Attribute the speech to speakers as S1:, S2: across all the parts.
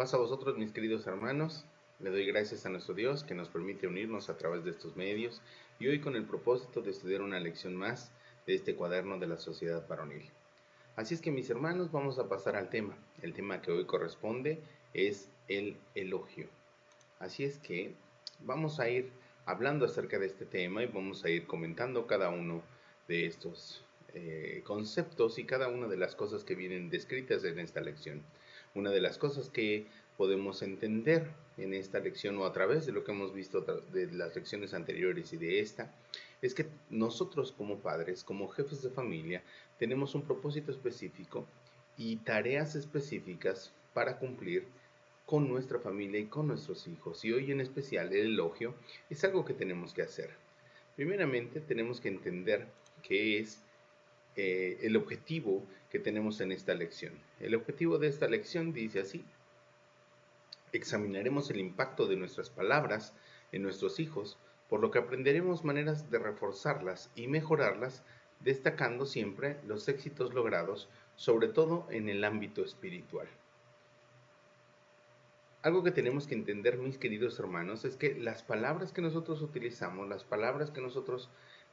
S1: Paz a vosotros, mis queridos hermanos. Le doy gracias a nuestro Dios que nos permite unirnos a través de estos medios y hoy con el propósito de estudiar una lección más de este cuaderno de la sociedad varonil. Así es que, mis hermanos, vamos a pasar al tema. El tema que hoy corresponde es el elogio. Así es que vamos a ir hablando acerca de este tema y vamos a ir comentando cada uno de estos conceptos y cada una de las cosas que vienen descritas en esta lección. Una de las cosas que podemos entender en esta lección o a través de lo que hemos visto de las lecciones anteriores y de esta, es que nosotros como padres, como jefes de familia, tenemos un propósito específico y tareas específicas para cumplir con nuestra familia y con nuestros hijos. Y hoy en especial el elogio es algo que tenemos que hacer. Primeramente tenemos que entender qué es el objetivo que tenemos en esta lección. El objetivo de esta lección dice así: examinaremos el impacto de nuestras palabras en nuestros hijos, por lo que aprenderemos maneras de reforzarlas y mejorarlas, destacando siempre los éxitos logrados, sobre todo en el ámbito espiritual. Algo que tenemos que entender, mis queridos hermanos, es que las palabras que nosotros utilizamos, las palabras que nosotros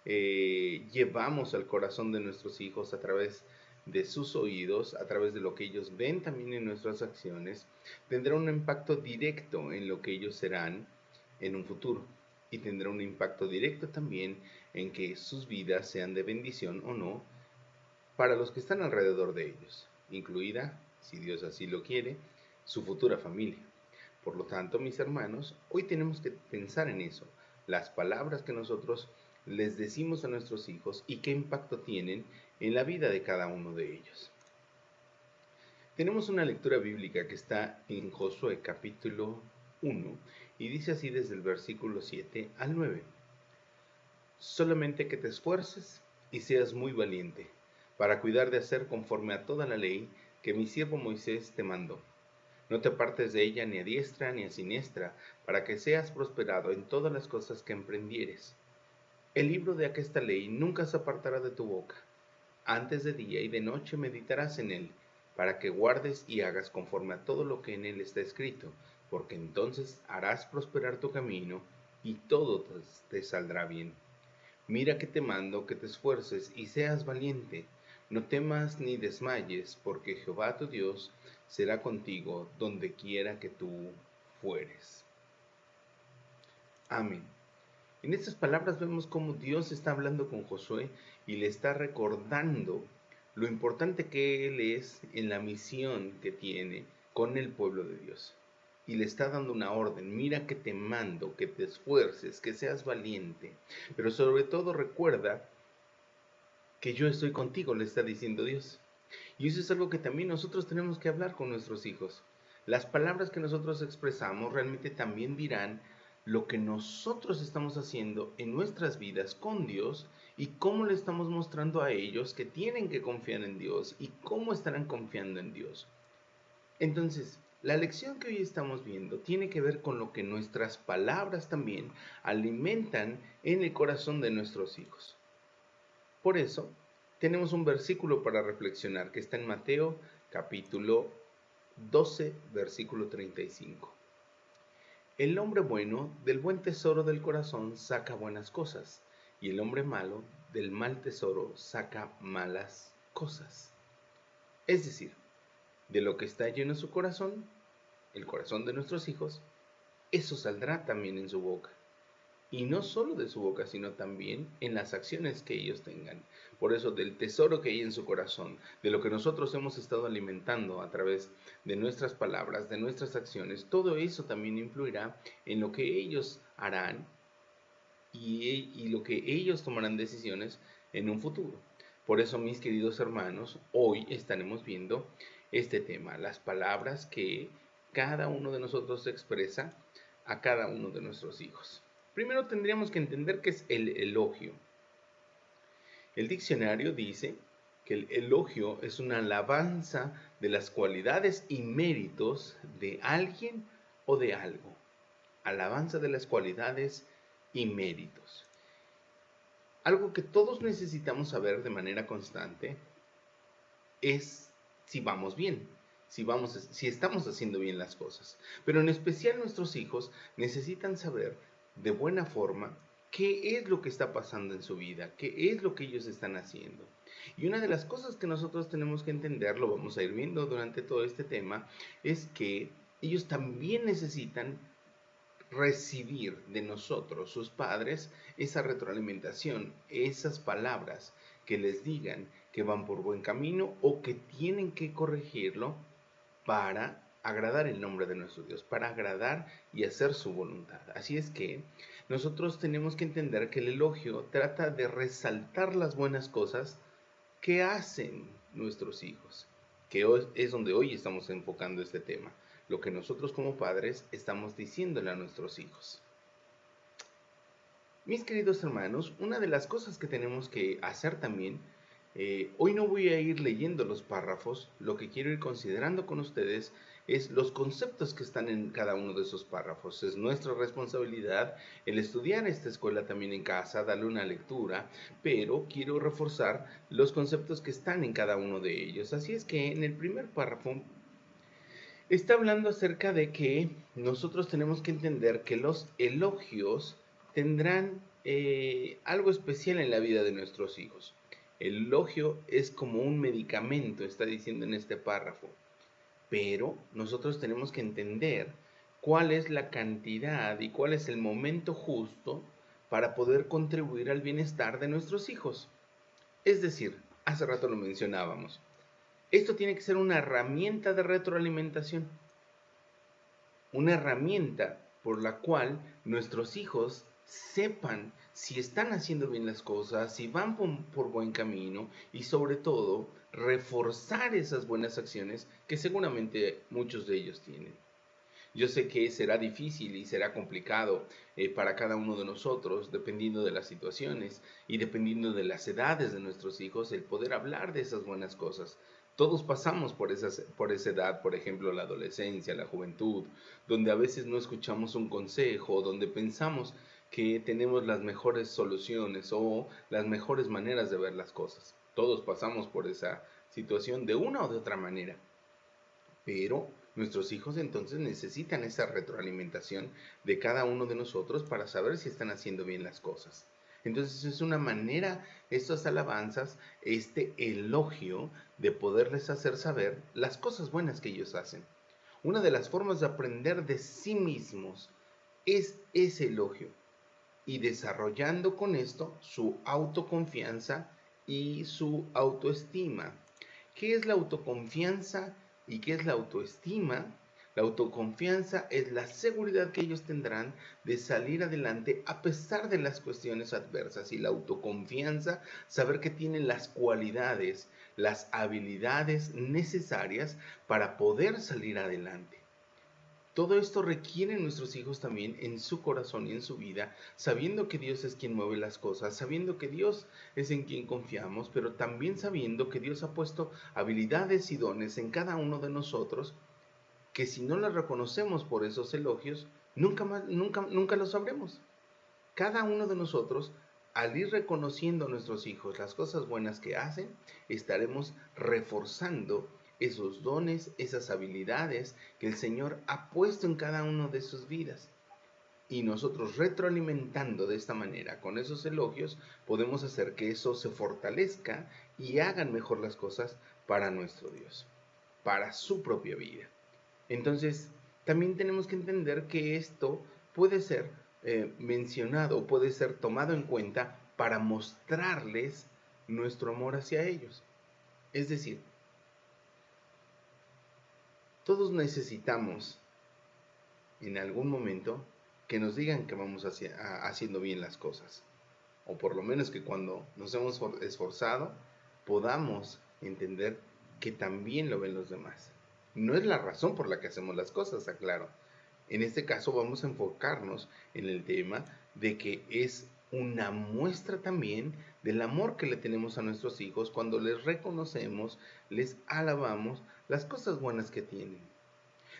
S1: llevamos al corazón de nuestros hijos a través de sus oídos, a través de lo que ellos ven también en nuestras acciones, tendrá un impacto directo en lo que ellos serán en un futuro. Y tendrá un impacto directo también en que sus vidas sean de bendición o no para los que están alrededor de ellos, incluida, si Dios así lo quiere, su futura familia. Por lo tanto, mis hermanos, hoy tenemos que pensar en eso, las palabras que nosotros les decimos a nuestros hijos y qué impacto tienen en la vida de cada uno de ellos. Tenemos una lectura bíblica que está en Josué capítulo 1 y dice así desde el versículo 7 al 9. Solamente que te esfuerces y seas muy valiente para cuidar de hacer conforme a toda la ley que mi siervo Moisés te mandó. No te apartes de ella ni a diestra ni a siniestra, para que seas prosperado en todas las cosas que emprendieres. El libro de aquesta ley nunca se apartará de tu boca. Antes de día y de noche meditarás en él, para que guardes y hagas conforme a todo lo que en él está escrito, porque entonces harás prosperar tu camino y todo te saldrá bien. Mira que te mando que te esfuerces y seas valiente. No temas ni desmayes, porque Jehová tu Dios será contigo donde quiera que tú fueres. Amén. En estas palabras vemos cómo Dios está hablando con Josué y le está recordando lo importante que él es en la misión que tiene con el pueblo de Dios. Y le está dando una orden: mira que te mando, que te esfuerces, que seas valiente, pero sobre todo recuerda que yo estoy contigo, le está diciendo Dios. Y eso es algo que también nosotros tenemos que hablar con nuestros hijos. Las palabras que nosotros expresamos realmente también dirán lo que nosotros estamos haciendo en nuestras vidas con Dios y cómo le estamos mostrando a ellos que tienen que confiar en Dios y cómo estarán confiando en Dios. Entonces, la lección que hoy estamos viendo tiene que ver con lo que nuestras palabras también alimentan en el corazón de nuestros hijos. Por eso, tenemos un versículo para reflexionar que está en Mateo capítulo 12, versículo 35. El hombre bueno del buen tesoro del corazón saca buenas cosas, y el hombre malo del mal tesoro saca malas cosas. Es decir, de lo que está lleno su corazón, el corazón de nuestros hijos, eso saldrá también en su boca. Y no solo de su boca, sino también en las acciones que ellos tengan. Por eso, del tesoro que hay en su corazón, de lo que nosotros hemos estado alimentando a través de nuestras palabras, de nuestras acciones, todo eso también influirá en lo que ellos harán y lo que ellos tomarán decisiones en un futuro. Por eso, mis queridos hermanos, hoy estaremos viendo este tema, las palabras que cada uno de nosotros expresa a cada uno de nuestros hijos. Primero tendríamos que entender qué es el elogio. El diccionario dice que el elogio es una alabanza de las cualidades y méritos de alguien o de algo. Alabanza de las cualidades y méritos. Algo que todos necesitamos saber de manera constante es si vamos bien. si estamos haciendo bien las cosas. Pero en especial nuestros hijos necesitan saber de buena forma qué es lo que está pasando en su vida, qué es lo que ellos están haciendo. Y una de las cosas que nosotros tenemos que entender, lo vamos a ir viendo durante todo este tema, es que ellos también necesitan recibir de nosotros, sus padres, esa retroalimentación, esas palabras que les digan que van por buen camino o que tienen que corregirlo para agradar el nombre de nuestro Dios, para agradar y hacer su voluntad. Así es que nosotros tenemos que entender que el elogio trata de resaltar las buenas cosas que hacen nuestros hijos, que hoy es donde hoy estamos enfocando este tema, lo que nosotros como padres estamos diciéndole a nuestros hijos. Mis queridos hermanos, una de las cosas que tenemos que hacer también, hoy no voy a ir leyendo los párrafos, lo que quiero ir considerando con ustedes es los conceptos que están en cada uno de esos párrafos. Es nuestra responsabilidad el estudiar esta escuela también en casa, darle una lectura, pero quiero reforzar los conceptos que están en cada uno de ellos. Así es que en el primer párrafo está hablando acerca de que nosotros tenemos que entender que los elogios tendrán algo especial en la vida de nuestros hijos. El elogio es como un medicamento, está diciendo en este párrafo, pero nosotros tenemos que entender cuál es la cantidad y cuál es el momento justo para poder contribuir al bienestar de nuestros hijos. Es decir, hace rato lo mencionábamos, esto tiene que ser una herramienta de retroalimentación, una herramienta por la cual nuestros hijos sepan si están haciendo bien las cosas, si van por buen camino y sobre todo reforzar esas buenas acciones que seguramente muchos de ellos tienen. Yo sé que será difícil y será complicado para cada uno de nosotros, dependiendo de las situaciones y dependiendo de las edades de nuestros hijos, el poder hablar de esas buenas cosas. Todos pasamos por esa edad, por ejemplo, la adolescencia, la juventud, donde a veces no escuchamos un consejo, donde pensamos que tenemos las mejores soluciones o las mejores maneras de ver las cosas. Todos pasamos por esa situación de una o de otra manera. Pero nuestros hijos entonces necesitan esa retroalimentación de cada uno de nosotros para saber si están haciendo bien las cosas. Entonces es una manera, estas alabanzas, este elogio de poderles hacer saber las cosas buenas que ellos hacen. Una de las formas de aprender de sí mismos es ese elogio y desarrollando con esto su autoconfianza y su autoestima. ¿Qué es la autoconfianza y qué es la autoestima? La autoconfianza es la seguridad que ellos tendrán de salir adelante a pesar de las cuestiones adversas. Y la autoconfianza, saber que tienen las cualidades, las habilidades necesarias para poder salir adelante. Todo esto requiere nuestros hijos también en su corazón y en su vida, sabiendo que Dios es quien mueve las cosas, sabiendo que Dios es en quien confiamos, pero también sabiendo que Dios ha puesto habilidades y dones en cada uno de nosotros, que si no las reconocemos por esos elogios, nunca lo sabremos. Cada uno de nosotros, al ir reconociendo a nuestros hijos las cosas buenas que hacen, estaremos reforzando esos dones, esas habilidades que el Señor ha puesto en cada uno de sus vidas. Y nosotros retroalimentando de esta manera, con esos elogios, podemos hacer que eso se fortalezca y hagan mejor las cosas para nuestro Dios, para su propia vida. Entonces, también tenemos que entender que esto puede ser mencionado, puede ser tomado en cuenta para mostrarles nuestro amor hacia ellos. Es decir, todos necesitamos en algún momento que nos digan que vamos haciendo bien las cosas. O por lo menos que cuando nos hemos esforzado podamos entender que también lo ven los demás. No es la razón por la que hacemos las cosas, aclaro. En este caso vamos a enfocarnos en el tema de que es una muestra también del amor que le tenemos a nuestros hijos cuando les reconocemos, les alabamos las cosas buenas que tienen.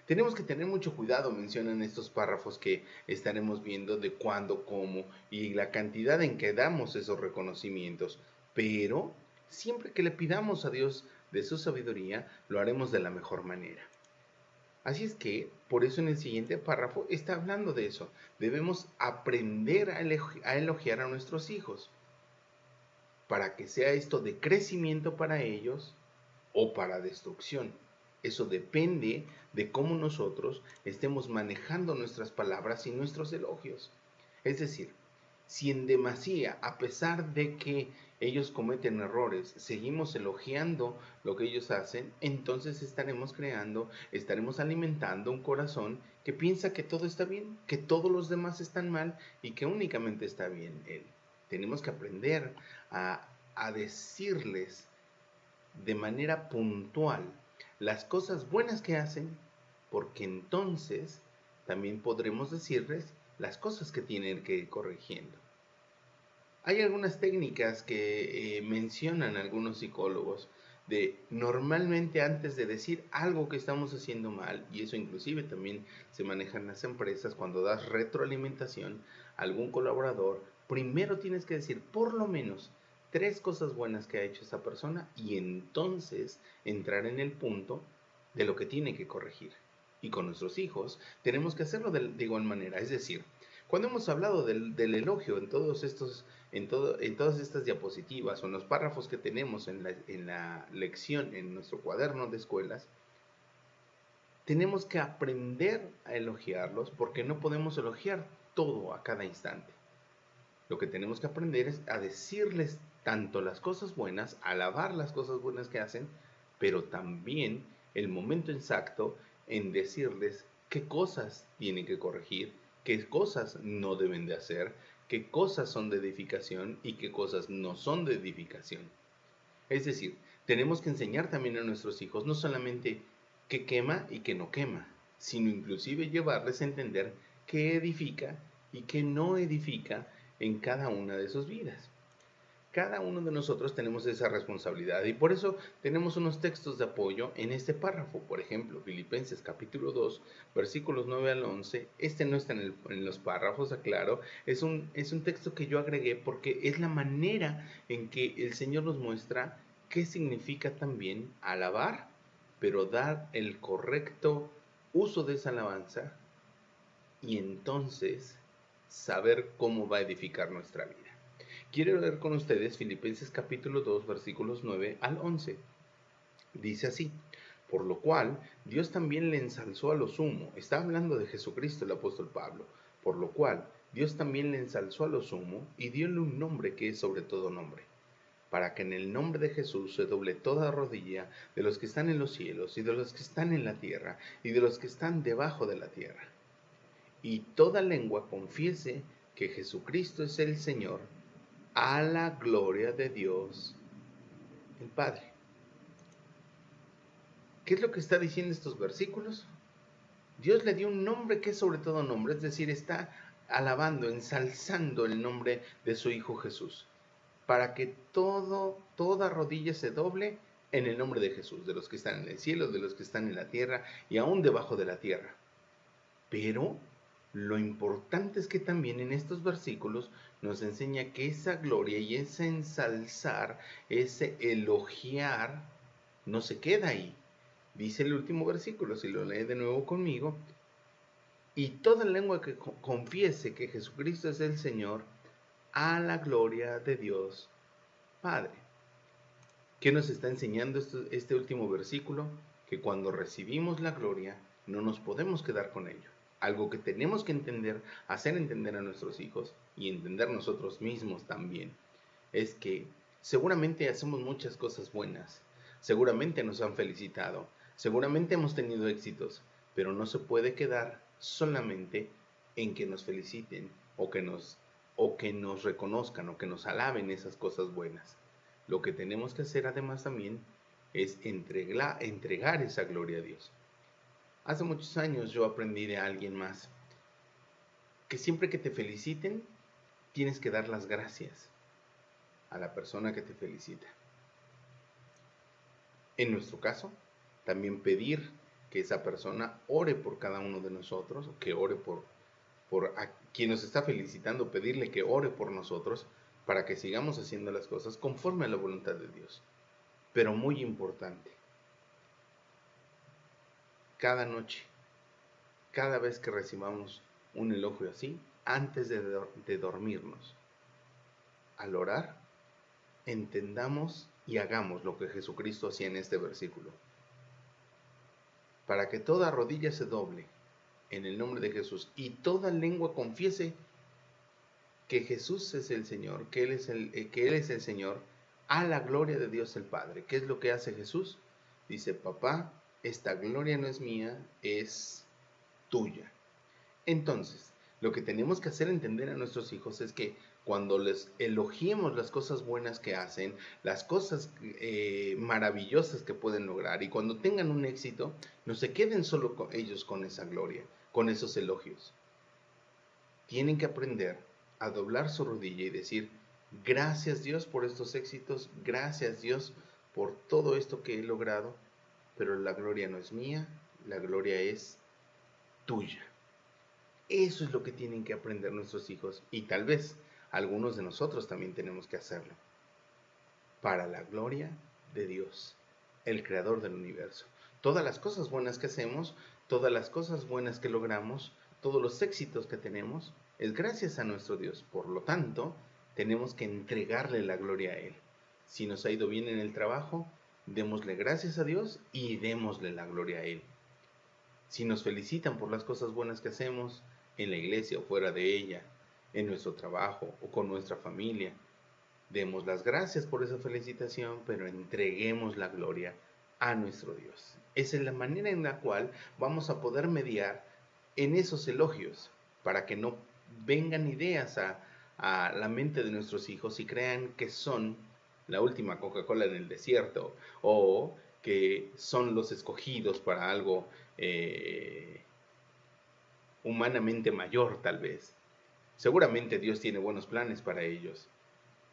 S1: Tenemos que tener mucho cuidado, mencionan estos párrafos que estaremos viendo de cuándo, cómo y la cantidad en que damos esos reconocimientos, pero siempre que le pidamos a Dios de su sabiduría, lo haremos de la mejor manera. Así es que, por eso en el siguiente párrafo está hablando de eso. Debemos aprender a elogiar a nuestros hijos, para que sea esto de crecimiento para ellos o para destrucción. Eso depende de cómo nosotros estemos manejando nuestras palabras y nuestros elogios. Es decir, si en demasía, a pesar de que ellos cometen errores, seguimos elogiando lo que ellos hacen, entonces estaremos alimentando un corazón que piensa que todo está bien, que todos los demás están mal y que únicamente está bien él. Tenemos que aprender a decirles de manera puntual las cosas buenas que hacen, porque entonces también podremos decirles las cosas que tienen que ir corrigiendo. Hay algunas técnicas que mencionan algunos psicólogos de normalmente antes de decir algo que estamos haciendo mal, y eso inclusive también se maneja en las empresas, cuando das retroalimentación a algún colaborador, primero tienes que decir por lo menos 3 cosas buenas que ha hecho esa persona y entonces entrar en el punto de lo que tiene que corregir. Y con nuestros hijos tenemos que hacerlo de igual manera, es decir, cuando hemos hablado del elogio en todas estas diapositivas o en los párrafos que tenemos en la lección, en nuestro cuaderno de escuelas, tenemos que aprender a elogiarlos porque no podemos elogiar todo a cada instante. Lo que tenemos que aprender es a decirles tanto las cosas buenas, alabar las cosas buenas que hacen, pero también el momento exacto en decirles qué cosas tienen que corregir, qué cosas no deben de hacer, qué cosas son de edificación y qué cosas no son de edificación. Es decir, tenemos que enseñar también a nuestros hijos no solamente qué quema y qué no quema, sino inclusive llevarles a entender qué edifica y qué no edifica en cada una de sus vidas. Cada uno de nosotros tenemos esa responsabilidad y por eso tenemos unos textos de apoyo en este párrafo. Por ejemplo, Filipenses capítulo 2, versículos 9 al 11. Este no está en los párrafos, aclaro. Es un texto que yo agregué porque es la manera en que el Señor nos muestra qué significa también alabar, pero dar el correcto uso de esa alabanza y entonces saber cómo va a edificar nuestra vida. Quiero leer con ustedes Filipenses capítulo 2, versículos 9 al 11. Dice así: por lo cual Dios también le ensalzó a lo sumo. Está hablando de Jesucristo el apóstol Pablo. Por lo cual Dios también le ensalzó a lo sumo y diole un nombre que es sobre todo nombre, para que en el nombre de Jesús se doble toda rodilla de los que están en los cielos y de los que están en la tierra y de los que están debajo de la tierra. Y toda lengua confiese que Jesucristo es el Señor, a la gloria de Dios el Padre. ¿Qué es lo que está diciendo estos versículos? Dios le dio un nombre que es sobre todo nombre, es decir, está alabando, ensalzando el nombre de su Hijo Jesús, para que toda rodilla se doble en el nombre de Jesús, de los que están en el cielo, de los que están en la tierra y aún debajo de la tierra. Pero lo importante es que también en estos versículos nos enseña que esa gloria y ese ensalzar, ese elogiar, no se queda ahí. Dice el último versículo, si lo lee de nuevo conmigo: y toda lengua que confiese que Jesucristo es el Señor, a la gloria de Dios Padre. ¿Qué nos está enseñando este último versículo? Que cuando recibimos la gloria no nos podemos quedar con ello. Algo que tenemos que entender, hacer entender a nuestros hijos y entender nosotros mismos también, es que seguramente hacemos muchas cosas buenas, seguramente nos han felicitado, seguramente hemos tenido éxitos, pero no se puede quedar solamente en que nos feliciten o que nos reconozcan o que nos alaben esas cosas buenas. Lo que tenemos que hacer además también es entregar esa gloria a Dios. Hace muchos años yo aprendí de alguien más que siempre que te feliciten, tienes que dar las gracias a la persona que te felicita. En nuestro caso, también pedir que esa persona ore por cada uno de nosotros, o que ore por a quien nos está felicitando, pedirle que ore por nosotros para que sigamos haciendo las cosas conforme a la voluntad de Dios. Pero muy importante, cada noche, cada vez que recibamos un elogio así, antes de dormirnos, al orar, entendamos y hagamos lo que Jesucristo hacía en este versículo. Para que toda rodilla se doble en el nombre de Jesús y toda lengua confiese que Jesús es el Señor, que Él es el Señor, a la gloria de Dios el Padre. ¿Qué es lo que hace Jesús? Dice, papá, esta gloria no es mía, es tuya. Entonces, lo que tenemos que hacer entender a nuestros hijos es que cuando les elogiemos las cosas buenas que hacen, las cosas maravillosas que pueden lograr, y cuando tengan un éxito, no se queden solo ellos con esa gloria, con esos elogios. Tienen que aprender a doblar su rodilla y decir, gracias Dios por estos éxitos, gracias Dios por todo esto que he logrado, pero la gloria no es mía, la gloria es tuya. Eso es lo que tienen que aprender nuestros hijos y tal vez algunos de nosotros también tenemos que hacerlo. Para la gloria de Dios, el creador del universo. Todas las cosas buenas que hacemos, todas las cosas buenas que logramos, todos los éxitos que tenemos, es gracias a nuestro Dios. Por lo tanto, tenemos que entregarle la gloria a Él. Si nos ha ido bien en el trabajo, démosle gracias a Dios y démosle la gloria a Él. Si nos felicitan por las cosas buenas que hacemos, en la iglesia o fuera de ella, en nuestro trabajo o con nuestra familia, demos las gracias por esa felicitación, pero entreguemos la gloria a nuestro Dios. Esa es la manera en la cual vamos a poder mediar en esos elogios, para que no vengan ideas a la mente de nuestros hijos y crean que son la última Coca-Cola en el desierto, o que son los escogidos para algo humanamente mayor tal vez. Seguramente Dios tiene buenos planes para ellos,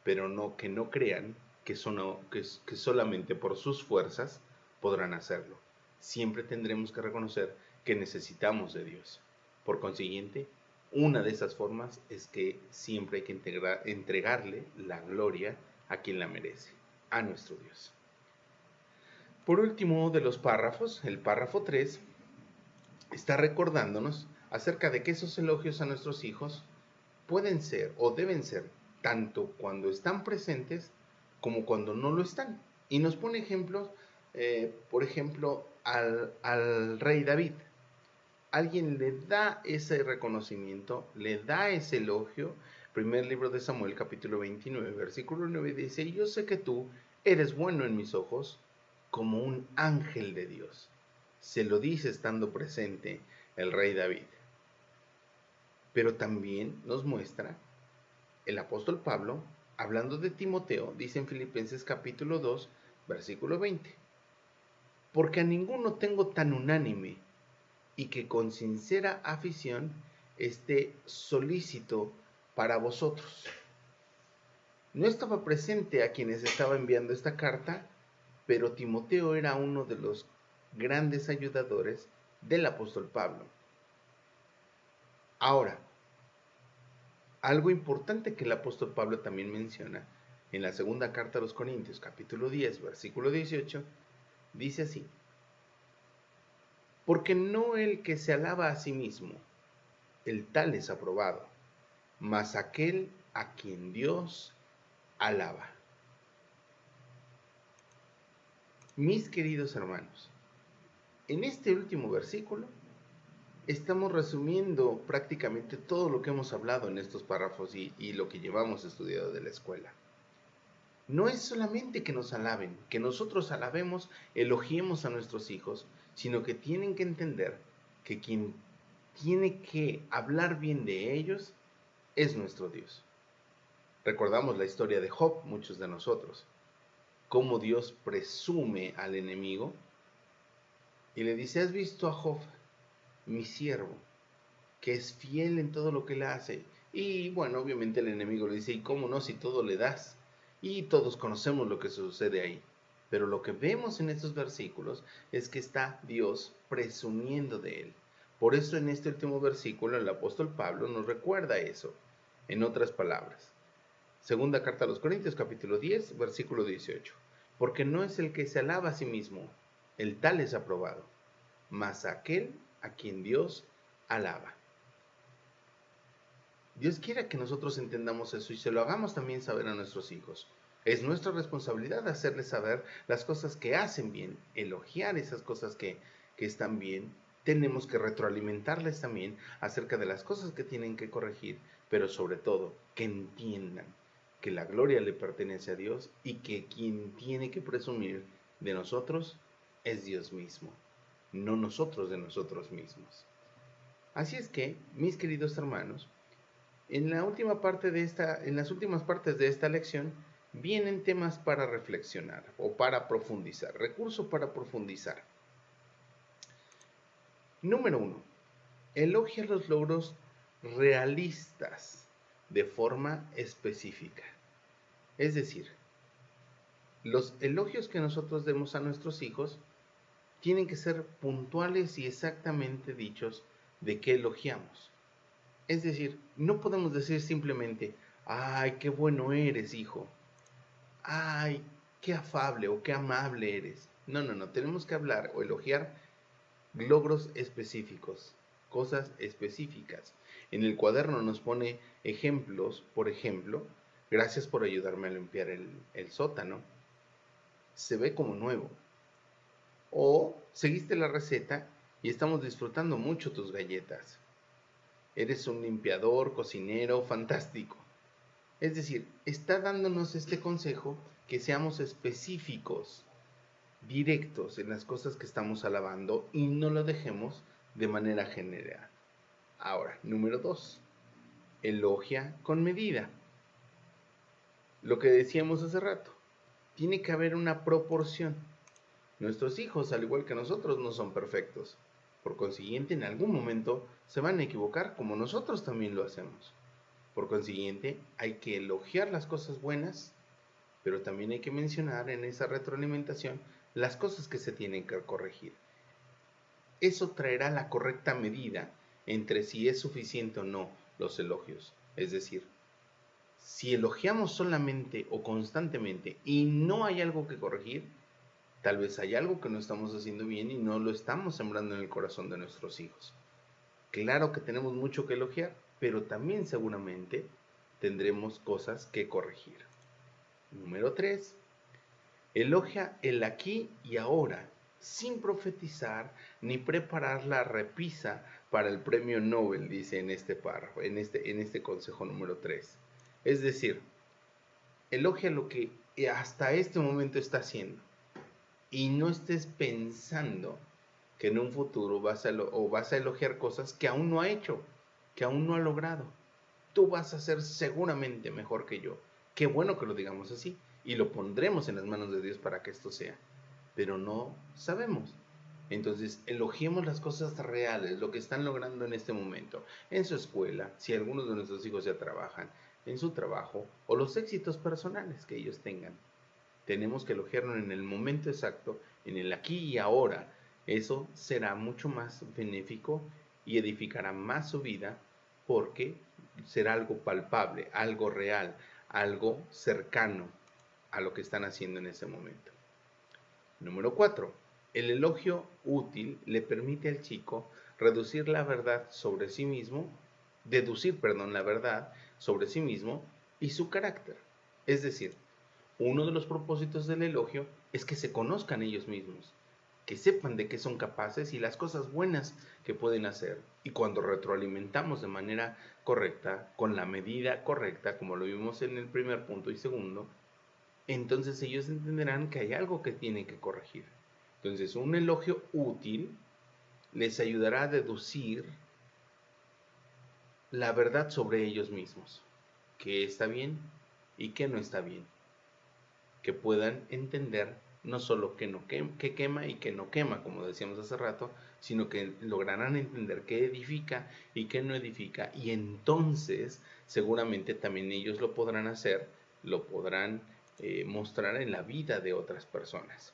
S1: pero que no crean que solamente por sus fuerzas podrán hacerlo. Siempre tendremos que reconocer que necesitamos de Dios. Por consiguiente, una de esas formas es que siempre hay que entregarle la gloria a quien la merece, a nuestro Dios. Por último de los párrafos, el párrafo 3 está recordándonos acerca de que esos elogios a nuestros hijos pueden ser o deben ser tanto cuando están presentes como cuando no lo están. Y nos pone ejemplos, por ejemplo, al rey David. Alguien le da ese reconocimiento, le da ese elogio. Primer libro de Samuel, capítulo 29, versículo 9, dice, yo sé que tú eres bueno en mis ojos como un ángel de Dios. Se lo dice estando presente el rey David. Pero también nos muestra el apóstol Pablo, hablando de Timoteo, dice en Filipenses capítulo 2, versículo 20, porque a ninguno tengo tan unánime y que con sincera afición esté solícito para vosotros. No estaba presente a quienes estaba enviando esta carta, pero Timoteo era uno de los grandes ayudadores del apóstol Pablo. Ahora, algo importante que el apóstol Pablo también menciona en la segunda carta a los Corintios, capítulo 10, versículo 18, dice así, porque no el que se alaba a sí mismo, el tal es aprobado, mas aquel a quien Dios alaba. Mis queridos hermanos, en este último versículo estamos resumiendo prácticamente todo lo que hemos hablado en estos párrafos y lo que llevamos estudiado de la escuela. No es solamente que nos alaben, que nosotros alabemos, elogiemos a nuestros hijos, sino que tienen que entender que quien tiene que hablar bien de ellos es nuestro Dios. Recordamos la historia de Job, muchos de nosotros, cómo Dios presume al enemigo y le dice, ¿has visto a Job, mi siervo, que es fiel en todo lo que le hace? Y bueno, obviamente el enemigo le dice, ¿y cómo no si todo le das? Y todos conocemos lo que sucede ahí. Pero lo que vemos en estos versículos es que está Dios presumiendo de él. Por eso en este último versículo el apóstol Pablo nos recuerda eso. En otras palabras, segunda carta a los Corintios capítulo 10, versículo 18. porque no es el que se alaba a sí mismo, el tal es aprobado, mas aquel a quien Dios alaba. Dios quiere que nosotros entendamos eso y se lo hagamos también saber a nuestros hijos. Es nuestra responsabilidad hacerles saber las cosas que hacen bien, elogiar esas cosas que están bien. Tenemos que retroalimentarles también acerca de las cosas que tienen que corregir, pero sobre todo que entiendan que la gloria le pertenece a Dios y que quien tiene que presumir de nosotros es Dios mismo, no nosotros de nosotros mismos. Así es que, mis queridos hermanos, en las últimas partes de esta lección vienen temas para reflexionar o para profundizar, recursos para profundizar. Número 1. Elogia los logros realistas de forma específica. Es decir, los elogios que nosotros demos a nuestros hijos tienen que ser puntuales y exactamente dichos de qué elogiamos. Es decir, no podemos decir simplemente, ay, qué bueno eres, hijo. Ay, qué afable o qué amable eres. No, tenemos que hablar o elogiar logros específicos, cosas específicas. En el cuaderno nos pone ejemplos, por ejemplo, gracias por ayudarme a limpiar el sótano. Se ve como nuevo. O seguiste la receta y estamos disfrutando mucho tus galletas. Eres un limpiador, cocinero, fantástico. Es decir, está dándonos este consejo que seamos específicos, directos en las cosas que estamos alabando y no lo dejemos de manera general. Ahora, número 2. Elogia con medida. Lo que decíamos hace rato, tiene que haber una proporción. Nuestros hijos, al igual que nosotros, no son perfectos. Por consiguiente, en algún momento se van a equivocar como nosotros también lo hacemos. Por consiguiente, hay que elogiar las cosas buenas, pero también hay que mencionar en esa retroalimentación las cosas que se tienen que corregir. Eso traerá la correcta medida entre si es suficiente o no los elogios. Es decir, si elogiamos solamente o constantemente y no hay algo que corregir, tal vez hay algo que no estamos haciendo bien y no lo estamos sembrando en el corazón de nuestros hijos. Claro que tenemos mucho que elogiar, pero también seguramente tendremos cosas que corregir. Número 3. Elogia el aquí y ahora, sin profetizar ni preparar la repisa para el premio Nobel, dice en este párrafo, en este consejo número 3. Es decir, elogia lo que hasta este momento está haciendo y no estés pensando que en un futuro vas a elogiar cosas que aún no ha hecho, que aún no ha logrado. Tú vas a ser seguramente mejor que yo. Qué bueno que lo digamos así y lo pondremos en las manos de Dios para que esto sea. Pero no sabemos. Entonces, elogiemos las cosas reales, lo que están logrando en este momento, en su escuela, si algunos de nuestros hijos ya trabajan, en su trabajo o los éxitos personales que ellos tengan. Tenemos que elogiarlo en el momento exacto, en el aquí y ahora. Eso será mucho más benéfico y edificará más su vida porque será algo palpable, algo real, algo cercano a lo que están haciendo en ese momento. Número 4. El elogio útil le permite al chico reducir la verdad sobre sí mismo, la verdad sobre sí mismo y su carácter. Es decir, uno de los propósitos del elogio es que se conozcan ellos mismos, que sepan de qué son capaces y las cosas buenas que pueden hacer. Y cuando retroalimentamos de manera correcta, con la medida correcta, como lo vimos en el primer punto y segundo, entonces ellos entenderán que hay algo que tienen que corregir. Entonces, un elogio útil les ayudará a deducir la verdad sobre ellos mismos, qué está bien y qué no está bien, que puedan entender no solo que quema y que no quema, como decíamos hace rato, sino que lograrán entender qué edifica y qué no edifica, y entonces seguramente también ellos lo podrán hacer, lo podrán mostrar en la vida de otras personas.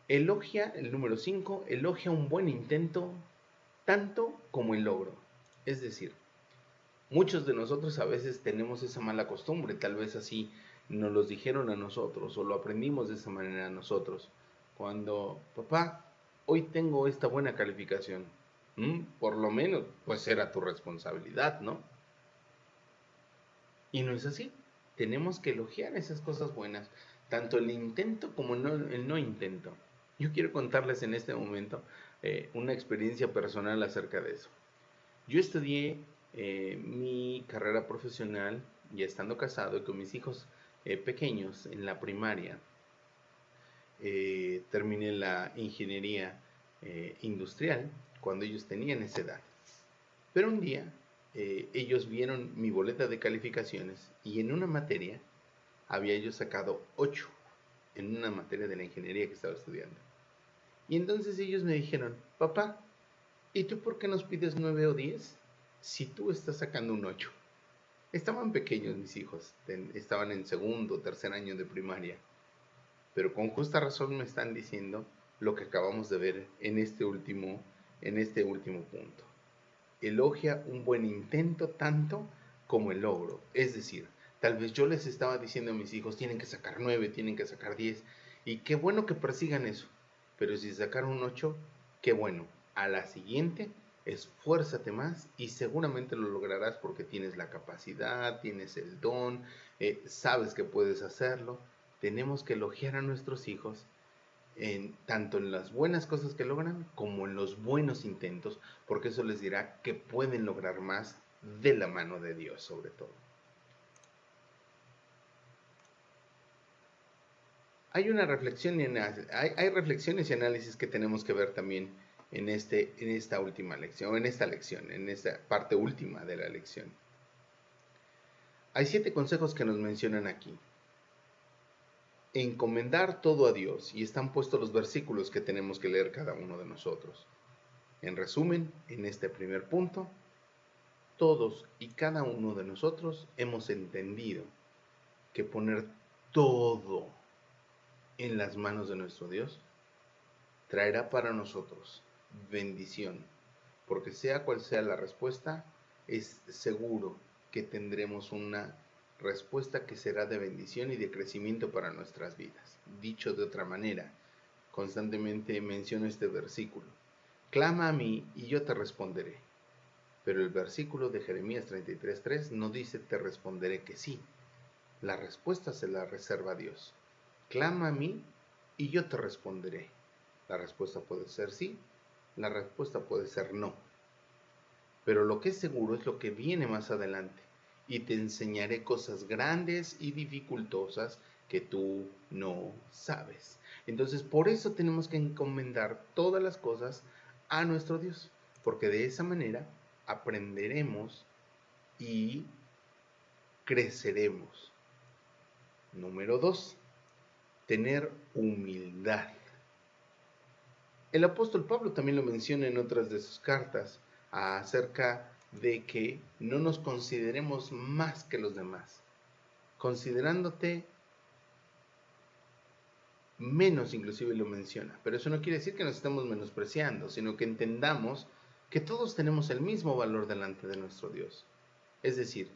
S1: El número 5, elogia un buen intento tanto como el logro. Es decir, muchos de nosotros a veces tenemos esa mala costumbre, tal vez así nos los dijeron a nosotros o lo aprendimos de esa manera a nosotros. Cuando, papá, hoy tengo esta buena calificación, por lo menos, pues era tu responsabilidad, ¿no? Y no es así. Tenemos que elogiar esas cosas buenas, tanto el intento como el no intento. Yo quiero contarles en este momento una experiencia personal acerca de eso. Yo estudié mi carrera profesional ya estando casado y con mis hijos pequeños en la primaria. Terminé la ingeniería industrial cuando ellos tenían esa edad. Pero un día ellos vieron mi boleta de calificaciones y en una materia había yo sacado 8 en una materia de la ingeniería que estaba estudiando. Y entonces ellos me dijeron, papá, ¿y tú por qué nos pides 9 o 10 si tú estás sacando un 8? Estaban pequeños mis hijos, estaban en segundo o tercer año de primaria, pero con justa razón me están diciendo lo que acabamos de ver en este último punto. Elogia un buen intento tanto como el logro. Es decir, tal vez yo les estaba diciendo a mis hijos, tienen que sacar 9, tienen que sacar 10, y qué bueno que persigan eso. Pero si sacaron un 8, qué bueno. A la siguiente, esfuérzate más y seguramente lo lograrás porque tienes la capacidad, tienes el don, sabes que puedes hacerlo. Tenemos que elogiar a nuestros hijos tanto en las buenas cosas que logran como en los buenos intentos, porque eso les dirá que pueden lograr más de la mano de Dios sobre todo. Hay una reflexión hay reflexiones y análisis que tenemos que ver también en esta última lección, en esta parte última de la lección. Hay 7 consejos que nos mencionan aquí. Encomendar todo a Dios, y están puestos los versículos que tenemos que leer cada uno de nosotros. En resumen, en este primer punto, todos y cada uno de nosotros hemos entendido que poner todo en las manos de nuestro Dios traerá para nosotros bendición, porque sea cual sea la respuesta, es seguro que tendremos una respuesta que será de bendición y de crecimiento para nuestras vidas. Dicho de otra manera, constantemente menciono este versículo: clama a mí y yo te responderé. Pero el versículo de Jeremías 33:3 no dice te responderé que sí. La respuesta se la reserva a Dios. Clama a mí y yo te responderé. La respuesta puede ser sí, la respuesta puede ser no. Pero lo que es seguro es lo que viene más adelante. Y te enseñaré cosas grandes y dificultosas que tú no sabes. Entonces, por eso tenemos que encomendar todas las cosas a nuestro Dios, porque de esa manera aprenderemos y creceremos. Número 2, tener humildad. El apóstol Pablo también lo menciona en otras de sus cartas acerca de que no nos consideremos más que los demás. Considerándote menos, inclusive lo menciona. Pero eso no quiere decir que nos estemos menospreciando, sino que entendamos que todos tenemos el mismo valor delante de nuestro Dios. Es decir,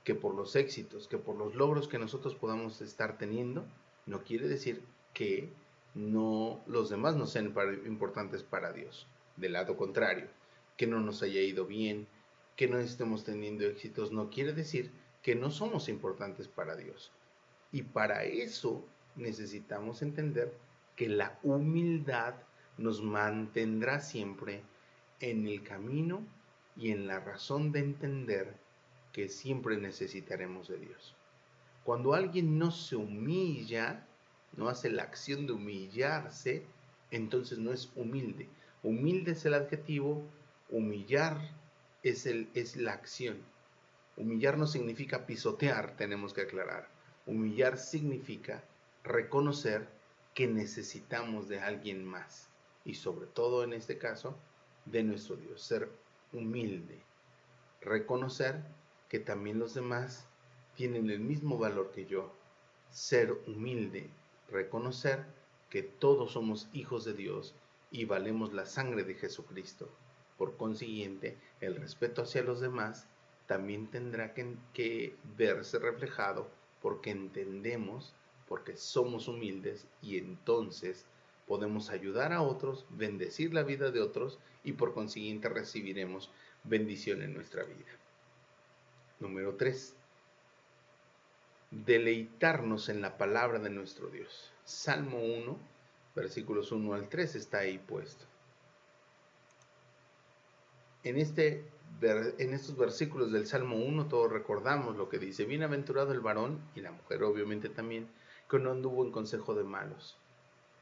S1: que por los éxitos, que por los logros que nosotros podamos estar teniendo, no quiere decir que los demás no sean importantes para Dios. Del lado contrario, que no nos haya ido bien, que no estemos teniendo éxitos, no quiere decir que no somos importantes para Dios. Y para eso necesitamos entender que la humildad nos mantendrá siempre en el camino y en la razón de entender que siempre necesitaremos de Dios. Cuando alguien no se humilla, no hace la acción de humillarse, entonces no es humilde. Humilde es el adjetivo, humillar es la acción. Humillar no significa pisotear, tenemos que aclarar. Humillar significa reconocer que necesitamos de alguien más y sobre todo en este caso de nuestro Dios. Ser humilde, reconocer que también los demás tienen el mismo valor que yo. Ser humilde, reconocer que todos somos hijos de Dios y valemos la sangre de Jesucristo. Por consiguiente, el respeto hacia los demás también tendrá que verse reflejado porque entendemos, porque somos humildes y entonces podemos ayudar a otros, bendecir la vida de otros y por consiguiente recibiremos bendición en nuestra vida. Número 3. Deleitarnos en la palabra de nuestro Dios. Salmo 1, versículos 1 al 3 está ahí puesto. En estos versículos del Salmo 1 todos recordamos lo que dice: bienaventurado el varón, y la mujer obviamente también, que no anduvo en consejo de malos,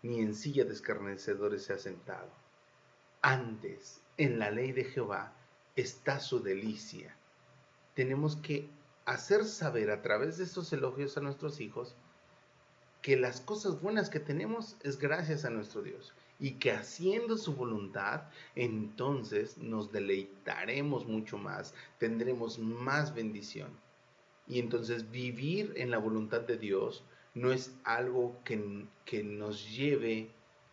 S1: ni en silla de escarnecedores se ha sentado. Antes, en la ley de Jehová está su delicia. Tenemos que hacer saber a través de estos elogios a nuestros hijos que las cosas buenas que tenemos es gracias a nuestro Dios y que haciendo su voluntad, entonces nos deleitaremos mucho más, tendremos más bendición. Y entonces vivir en la voluntad de Dios no es algo que nos lleve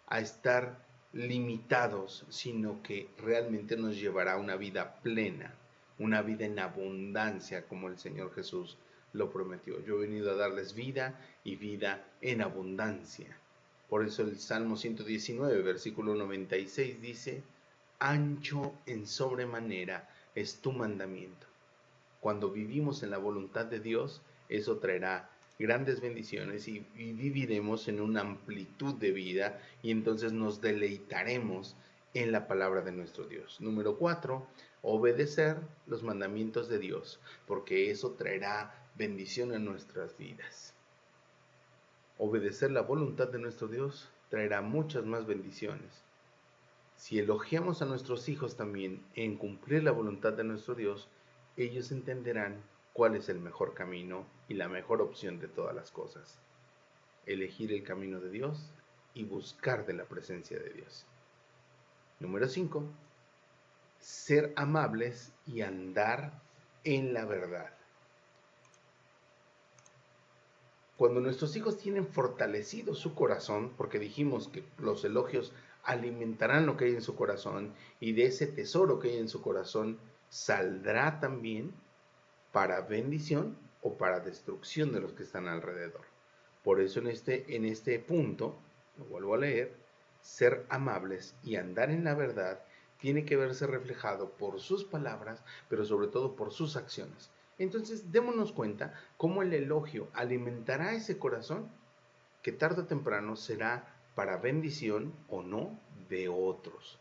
S1: a estar limitados, sino que realmente nos llevará a una vida plena, una vida en abundancia, como el Señor Jesús lo prometió. Yo he venido a darles vida y vida en abundancia. Por eso el Salmo 119, versículo 96 dice: ancho en sobremanera es tu mandamiento. Cuando vivimos en la voluntad de Dios, eso traerá grandes bendiciones y viviremos en una amplitud de vida y entonces nos deleitaremos en la palabra de nuestro Dios. Número 4, obedecer los mandamientos de Dios, porque eso traerá bendición en nuestras vidas. Obedecer la voluntad de nuestro Dios traerá muchas más bendiciones. Si elogiamos a nuestros hijos también en cumplir la voluntad de nuestro Dios, ellos entenderán cuál es el mejor camino y la mejor opción de todas las cosas. Elegir el camino de Dios y buscar de la presencia de Dios. Número 5. Ser amables y andar en la verdad. Cuando nuestros hijos tienen fortalecido su corazón, porque dijimos que los elogios alimentarán lo que hay en su corazón, y de ese tesoro que hay en su corazón saldrá también para bendición o para destrucción de los que están alrededor. Por eso en este punto, lo vuelvo a leer, ser amables y andar en la verdad tiene que verse reflejado por sus palabras, pero sobre todo por sus acciones. Entonces, démonos cuenta cómo el elogio alimentará ese corazón que tarde o temprano será para bendición o no de otros.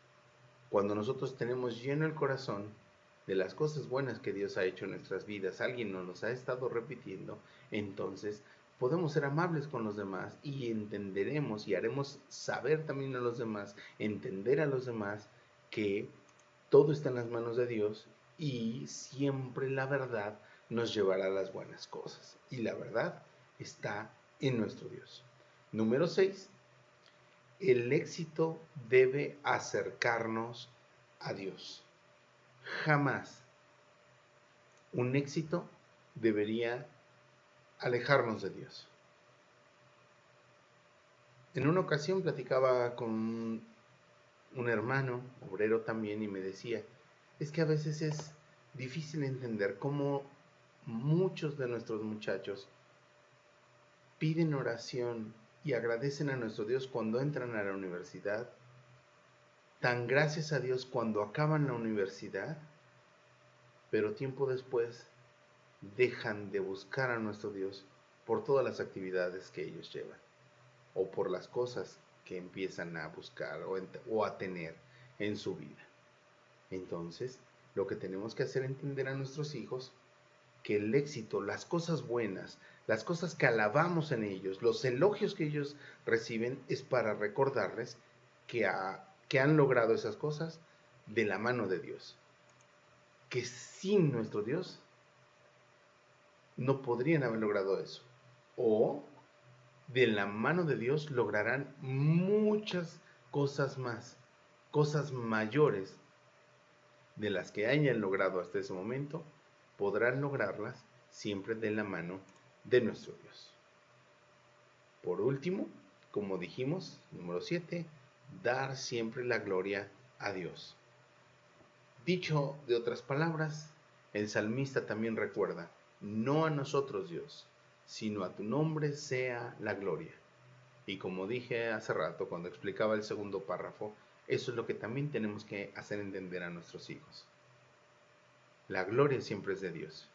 S1: Cuando nosotros tenemos lleno el corazón de las cosas buenas que Dios ha hecho en nuestras vidas, alguien nos los ha estado repitiendo, entonces podemos ser amables con los demás y entenderemos y haremos saber también a los demás, entender a los demás que todo está en las manos de Dios y siempre la verdad nos llevará a las buenas cosas. Y la verdad está en nuestro Dios. Número 6. El éxito debe acercarnos a Dios. Jamás un éxito debería alejarnos de Dios. En una ocasión platicaba con un hermano, obrero también, y me decía: es que a veces es difícil entender cómo muchos de nuestros muchachos piden oración y agradecen a nuestro Dios cuando entran a la universidad, dan gracias a Dios cuando acaban la universidad, pero tiempo después dejan de buscar a nuestro Dios por todas las actividades que ellos llevan o por las cosas que empiezan a buscar o a tener en su vida. Entonces, lo que tenemos que hacer es entender a nuestros hijos que el éxito, las cosas buenas, las cosas que alabamos en ellos, los elogios que ellos reciben, es para recordarles que han logrado esas cosas de la mano de Dios. Que sin nuestro Dios no podrían haber logrado eso. O de la mano de Dios lograrán muchas cosas más, cosas mayores de las que hayan logrado hasta ese momento, podrán lograrlas siempre de la mano de nuestro Dios. Por último, como dijimos, número 7, dar siempre la gloria a Dios. Dicho de otras palabras, el salmista también recuerda: no a nosotros, Dios, sino a tu nombre sea la gloria. Y como dije hace rato cuando explicaba el segundo párrafo, eso es lo que también tenemos que hacer entender a nuestros hijos. La gloria siempre es de Dios.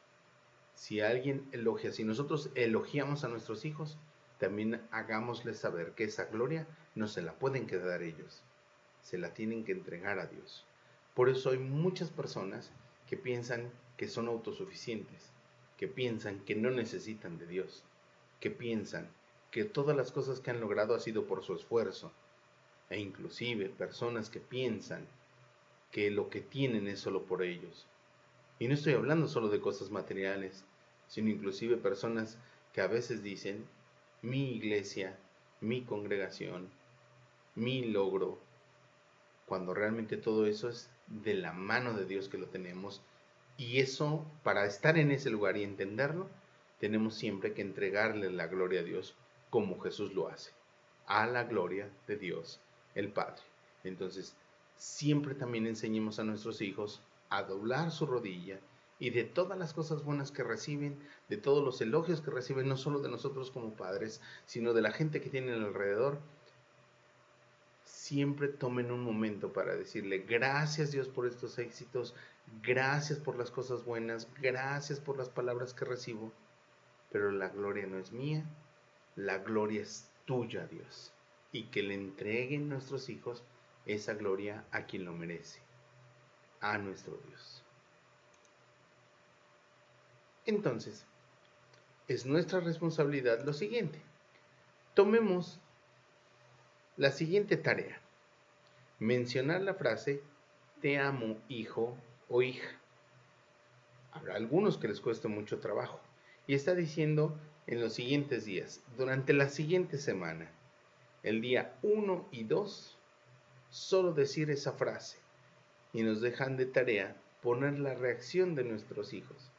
S1: Si alguien elogia, si nosotros elogiamos a nuestros hijos, también hagámosles saber que esa gloria no se la pueden quedar ellos, se la tienen que entregar a Dios. Por eso hay muchas personas que piensan que son autosuficientes, que piensan que no necesitan de Dios, que piensan que todas las cosas que han logrado ha sido por su esfuerzo, e inclusive personas que piensan que lo que tienen es solo por ellos. Y no estoy hablando solo de cosas materiales, sino inclusive personas que a veces dicen, mi iglesia, mi congregación, mi logro, cuando realmente todo eso es de la mano de Dios que lo tenemos. Y eso, para estar en ese lugar y entenderlo, tenemos siempre que entregarle la gloria a Dios como Jesús lo hace, a la gloria de Dios el Padre. Entonces, siempre también enseñemos a nuestros hijos a doblar su rodilla y de todas las cosas buenas que reciben, de todos los elogios que reciben, no solo de nosotros como padres, sino de la gente que tienen alrededor, siempre tomen un momento para decirle gracias Dios por estos éxitos, gracias por las cosas buenas, gracias por las palabras que recibo, pero la gloria no es mía, la gloria es tuya, Dios. Y que le entreguen nuestros hijos esa gloria a quien lo merece, a nuestro Dios. Entonces, es nuestra responsabilidad lo siguiente. Tomemos la siguiente tarea. Mencionar la frase, te amo, hijo o hija. Habrá algunos que les cueste mucho trabajo. Y está diciendo en los siguientes días, durante la siguiente semana, el día 1 y 2, solo decir esa frase. Y nos dejan de tarea poner la reacción de nuestros hijos.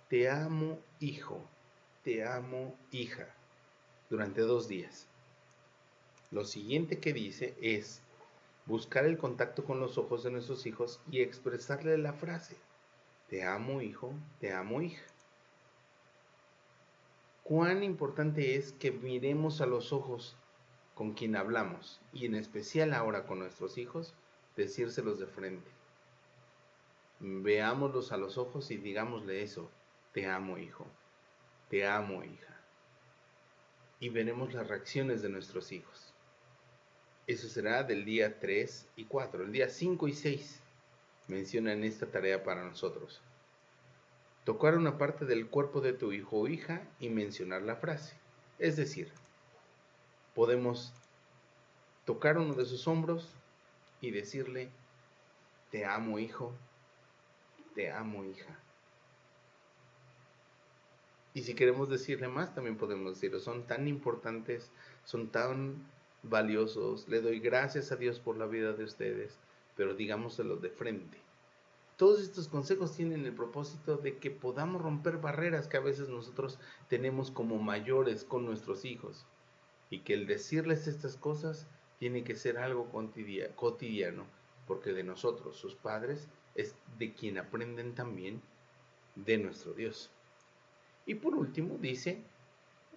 S1: Te amo, hijo. Te amo, hija. Durante 2 días. Lo siguiente que dice es buscar el contacto con los ojos de nuestros hijos y expresarle la frase. Te amo, hijo. Te amo, hija. Cuán importante es que miremos a los ojos con quien hablamos, y en especial ahora con nuestros hijos, decírselos de frente. Veámoslos a los ojos y digámosle eso, te amo hijo, te amo hija. Y veremos las reacciones de nuestros hijos. Eso será del día 3 y 4. El día 5 y 6 mencionan esta tarea para nosotros. Tocar una parte del cuerpo de tu hijo o hija y mencionar la frase. Es decir, podemos tocar uno de sus hombros y decirle, te amo hijo, te amo hija. Y si queremos decirle más, también podemos decirlo. Son tan importantes, son tan valiosos. Le doy gracias a Dios por la vida de ustedes, pero digámoselo de frente. Todos estos consejos tienen el propósito de que podamos romper barreras que a veces nosotros tenemos como mayores con nuestros hijos. Y que el decirles estas cosas tiene que ser algo cotidiano, porque de nosotros, sus padres, es de quien aprenden también de nuestro Dios. Y por último dice,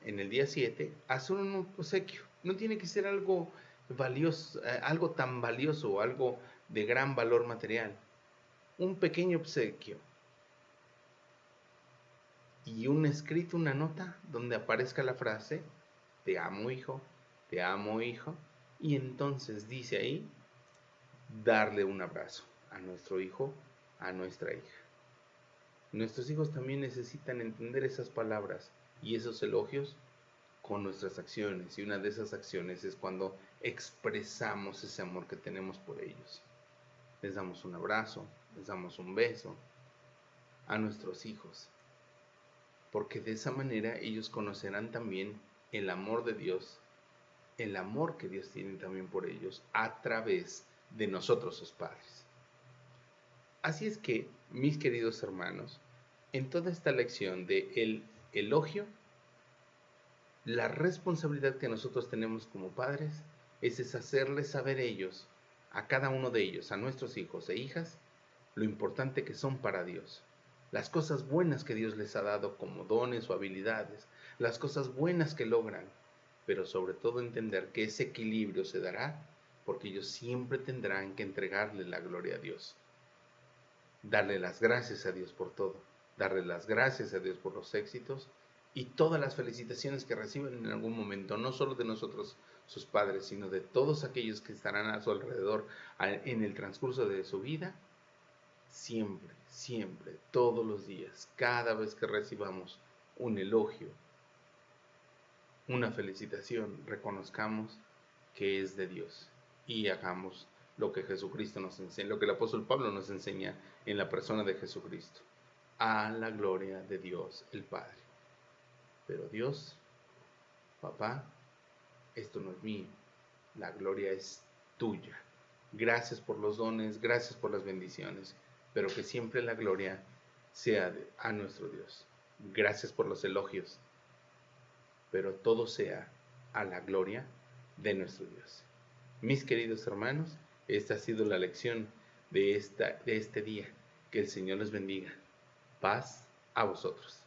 S1: en el día 7, hacer un obsequio. No tiene que ser algo valioso, algo tan valioso o algo de gran valor material. Un pequeño obsequio. Y un escrito, una nota donde aparezca la frase, te amo hijo, te amo hijo. Y entonces dice ahí, darle un abrazo a nuestro hijo, a nuestra hija. Nuestros hijos también necesitan entender esas palabras y esos elogios con nuestras acciones. Y una de esas acciones es cuando expresamos ese amor que tenemos por ellos. Les damos un abrazo, les damos un beso a nuestros hijos. Porque de esa manera ellos conocerán también el amor de Dios, el amor que Dios tiene también por ellos a través de nosotros, sus padres. Así es que, mis queridos hermanos, en toda esta lección de el elogio, la responsabilidad que nosotros tenemos como padres es hacerles saber ellos, a cada uno de ellos, a nuestros hijos e hijas, lo importante que son para Dios. las cosas buenas que Dios les ha dado como dones o habilidades, las cosas buenas que logran, pero sobre todo entender que ese equilibrio se dará porque ellos siempre tendrán que entregarle la gloria a Dios, darle las gracias a Dios por todo, darle las gracias a Dios por los éxitos y todas las felicitaciones que reciben en algún momento, no solo de nosotros, sus padres, sino de todos aquellos que estarán a su alrededor en el transcurso de su vida. Siempre, siempre, todos los días, cada vez que recibamos un elogio, una felicitación, reconozcamos que es de Dios y hagamos lo que Jesucristo nos enseña, lo que el apóstol Pablo nos enseña en la persona de Jesucristo, a la gloria de Dios el Padre. Pero Dios, papá, esto no es mío, la gloria es tuya. Gracias por los dones, gracias por las bendiciones, pero que siempre la gloria sea a nuestro Dios. Gracias por los elogios, pero todo sea a la gloria de nuestro Dios. Mis queridos hermanos, esta ha sido la lección de este día. Que el Señor les bendiga. Paz a vosotros.